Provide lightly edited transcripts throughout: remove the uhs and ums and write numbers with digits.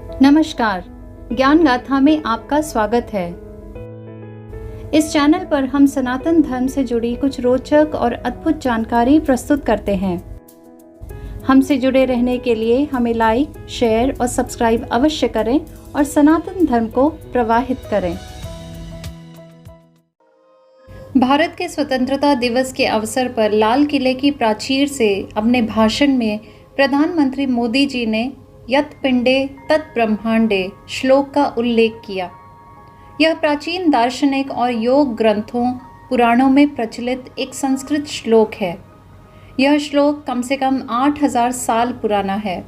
नमस्कार, ज्ञान गाथा में आपका स्वागत है। इस चैनल पर हम सनातन धर्म से जुड़ी कुछ रोचक और अद्भुत जानकारी प्रस्तुत करते हैं। हमसे जुड़े रहने के लिए हमें लाइक, शेयर और सब्सक्राइब अवश्य करें और सनातन धर्म को प्रवाहित करें। भारत के स्वतंत्रता दिवस के अवसर पर लाल किले की प्राचीर से अपने भाषण में प्रधानमंत्री मोदी जी ने यत् पिंडे तत् ब्रह्मांडे श्लोक का उल्लेख किया। यह प्राचीन दार्शनिक और योग ग्रंथों पुराणों में प्रचलित एक संस्कृत श्लोक है। यह श्लोक कम से कम 8000 साल पुराना है।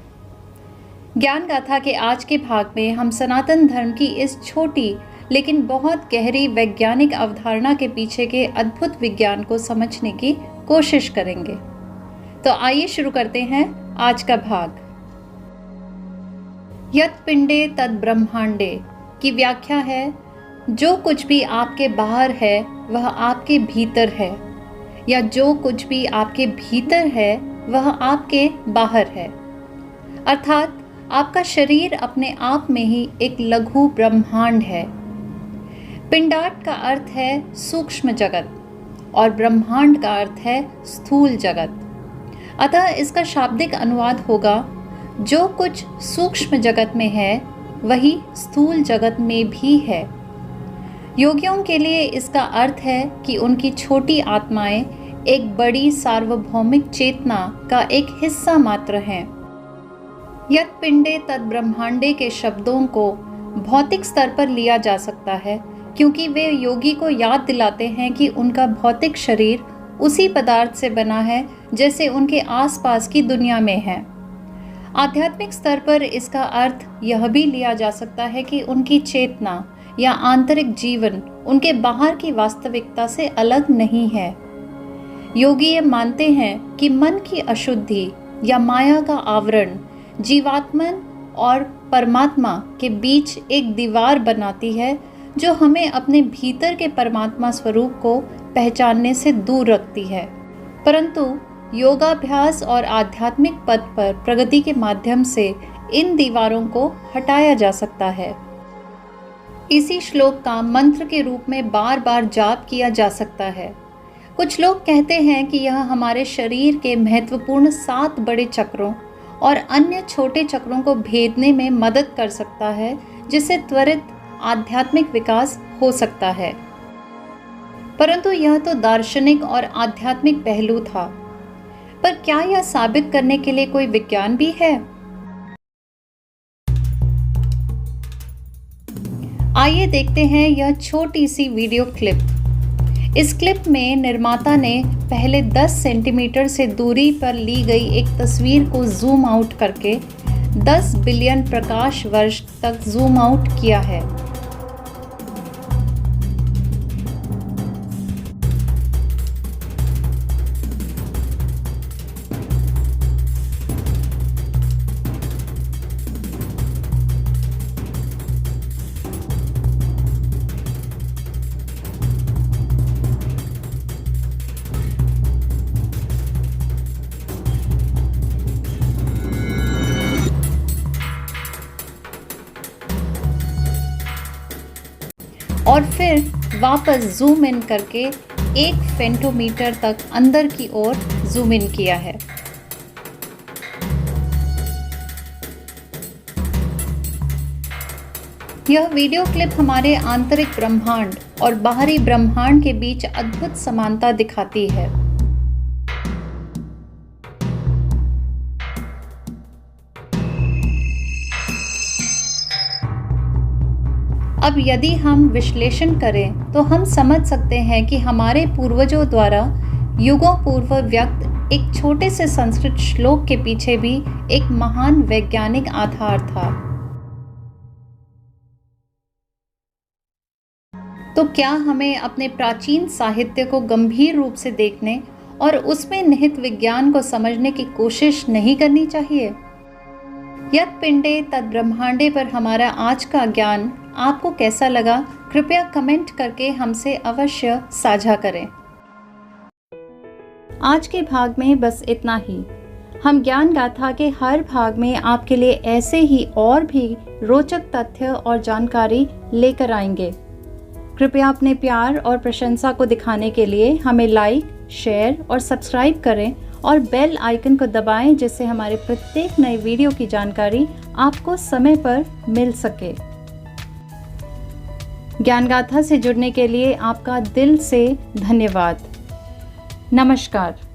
ज्ञान गाथा के आज के भाग में हम सनातन धर्म की इस छोटी लेकिन बहुत गहरी वैज्ञानिक अवधारणा के पीछे के अद्भुत विज्ञान को समझने की कोशिश करेंगे। तो आइए शुरू करते हैं आज का भाग। यत् पिंडे तत् ब्रह्मांडे की व्याख्या है, जो कुछ भी आपके बाहर है वह आपके भीतर है, या जो कुछ भी आपके भीतर है वह आपके बाहर है। अर्थात आपका शरीर अपने आप में ही एक लघु ब्रह्मांड है। पिंडाट का अर्थ है सूक्ष्म जगत और ब्रह्मांड का अर्थ है स्थूल जगत। अतः इसका शाब्दिक अनुवाद होगा, जो कुछ सूक्ष्म जगत में है वही स्थूल जगत में भी है। योगियों के लिए इसका अर्थ है कि उनकी छोटी आत्माएं एक बड़ी सार्वभौमिक चेतना का एक हिस्सा मात्र हैं। यत् पिंडे तत् ब्रह्मांडे के शब्दों को भौतिक स्तर पर लिया जा सकता है, क्योंकि वे योगी को याद दिलाते हैं कि उनका भौतिक शरीर उसी पदार्थ से बना है जैसे उनके आसपास की दुनिया में है। आध्यात्मिक स्तर पर इसका अर्थ यह भी लिया जा सकता है कि उनकी चेतना या आंतरिक जीवन उनके बाहर की वास्तविकता से अलग नहीं है। योगी ये मानते हैं कि मन की अशुद्धि या माया का आवरण जीवात्मन और परमात्मा के बीच एक दीवार बनाती है, जो हमें अपने भीतर के परमात्मा स्वरूप को पहचानने से दूर रखती है। परंतु योगाभ्यास और आध्यात्मिक पथ पर प्रगति के माध्यम से इन दीवारों को हटाया जा सकता है। इसी श्लोक का मंत्र के रूप में बार बार जाप किया जा सकता है। कुछ लोग कहते हैं कि यह हमारे शरीर के महत्वपूर्ण 7 बड़े चक्रों और अन्य छोटे चक्रों को भेदने में मदद कर सकता है, जिससे त्वरित आध्यात्मिक विकास हो सकता है। परंतु यह तो दार्शनिक और आध्यात्मिक पहलू था, पर क्या यह साबित करने के लिए कोई विज्ञान भी है? आइए देखते हैं यह छोटी सी वीडियो क्लिप। इस क्लिप में निर्माता ने पहले 10 सेंटीमीटर से दूरी पर ली गई एक तस्वीर को जूम आउट करके 10 बिलियन प्रकाश वर्ष तक जूम आउट किया है। और फिर वापस जूम इन करके 1 फेंटोमीटर तक अंदर की ओर जूम इन किया है। यह वीडियो क्लिप हमारे आंतरिक ब्रह्मांड और बाहरी ब्रह्मांड के बीच अद्भुत समानता दिखाती है। अब यदि हम विश्लेषण करें तो हम समझ सकते हैं कि हमारे पूर्वजों द्वारा युगों पूर्व व्यक्त एक छोटे से संस्कृत श्लोक के पीछे भी एक महान वैज्ञानिक आधार था। तो क्या हमें अपने प्राचीन साहित्य को गंभीर रूप से देखने और उसमें निहित विज्ञान को समझने की कोशिश नहीं करनी चाहिए? यत् पिंडे तत् ब्रह्मांडे पर हमारा आज का ज्ञान आपको कैसा लगा? कृपया कमेंट करके हमसे अवश्य साझा करें। आज के भाग में बस इतना ही। हम ज्ञान गाथा के हर भाग में आपके लिए ऐसे ही और भी रोचक तथ्य और जानकारी लेकर आएंगे। कृपया अपने प्यार और प्रशंसा को दिखाने के लिए हमें लाइक, शेयर और सब्सक्राइब करें और बेल आइकन को दबाएं, जिससे हमारे प्रत्येक नए वीडियो की जानकारी आपको समय पर मिल सके। ज्ञान गाथा से जुड़ने के लिए आपका दिल से धन्यवाद। नमस्कार।